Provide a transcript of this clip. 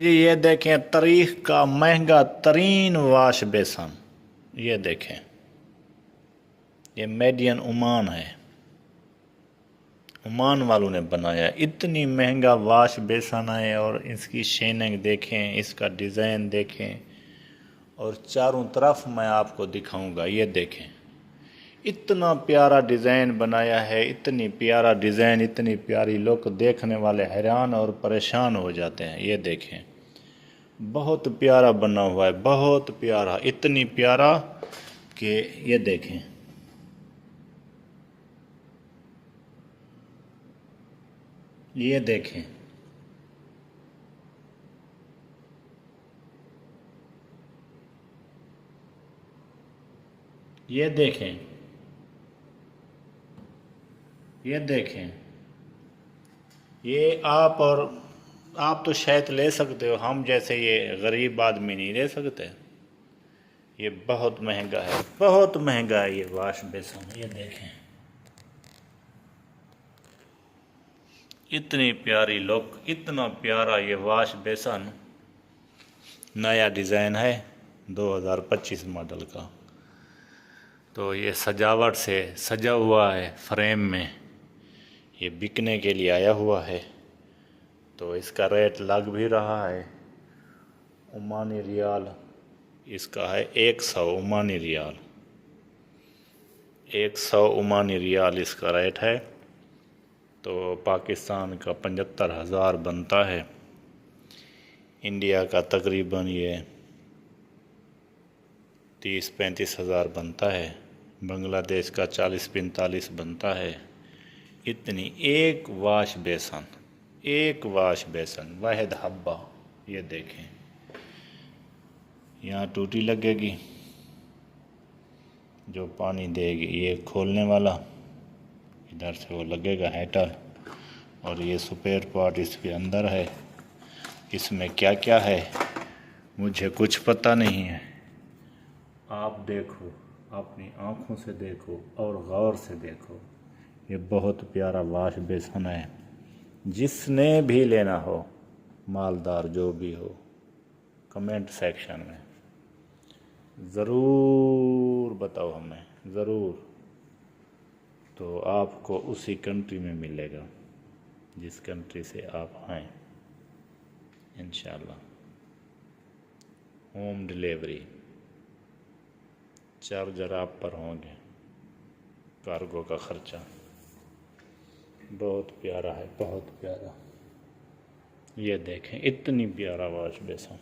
جی یہ دیکھیں تاریخ کا مہنگا ترین واش بیسن، یہ دیکھیں، یہ میڈ ان عمان ہے، عمان والوں نے بنایا۔ اتنی مہنگا واش بیسن ہے، اور اس کی شیننگ دیکھیں، اس کا ڈیزائن دیکھیں، اور چاروں طرف میں آپ کو دکھاؤں گا۔ یہ دیکھیں، اتنا پیارا ڈیزائن بنایا ہے، اتنی پیارا ڈیزائن، اتنی پیاری لک، دیکھنے والے حیران اور پریشان ہو جاتے ہیں۔ یہ دیکھیں، بہت پیارا بنا ہوا ہے، بہت پیارا، اتنی پیارا کہ یہ دیکھیں، یہ دیکھیں، یہ دیکھیں، یہ دیکھیں، یہ آپ تو شاید لے سکتے ہو، ہم جیسے یہ غریب آدمی نہیں لے سکتے۔ یہ بہت مہنگا ہے، بہت مہنگا ہے یہ واش بیسن۔ یہ دیکھیں، اتنی پیاری لک، اتنا پیارا یہ واش بیسن، نیا ڈیزائن ہے 2025 ماڈل کا۔ تو یہ سجاوٹ سے سجا ہوا ہے فریم میں، یہ بکنے کے لیے آیا ہوا ہے۔ تو اس کا ریٹ لگ بھی رہا ہے عمانی ریال، اس کا ہے 100 عمانی ریال، 100 عمانی ریال اس کا ریٹ ہے۔ تو پاکستان کا 75,000 بنتا ہے، انڈیا کا تقریباً یہ 30-35 ہزار بنتا ہے، بنگلہ دیش کا 40-45 بنتا ہے۔ اتنی ایک واش بیسن، ایک واش بیسن، واحد حبہ۔ یہ دیکھیں، یہاں ٹوٹی لگے گی جو پانی دے گی، یہ کھولنے والا، ادھر سے وہ لگے گا ہیٹر، اور یہ سپیئر پارٹ اس کے اندر ہے۔ اس میں کیا کیا ہے مجھے کچھ پتہ نہیں ہے، آپ دیکھو، اپنی آنکھوں سے دیکھو اور غور سے دیکھو۔ یہ بہت پیارا واش بیسن ہے، جس نے بھی لینا ہو، مالدار جو بھی ہو، کمنٹ سیکشن میں ضرور بتاؤ ہمیں، ضرور۔ تو آپ کو اسی کنٹری میں ملے گا جس کنٹری سے آپ آئیں، انشاءاللہ۔ ہوم ڈیلیوری، چارجر آپ پر ہوں گے، کارگو کا خرچہ۔ بہت پیارا ہے، بہت پیارا۔ یہ دیکھیں، اتنی پیارا واش بیسن۔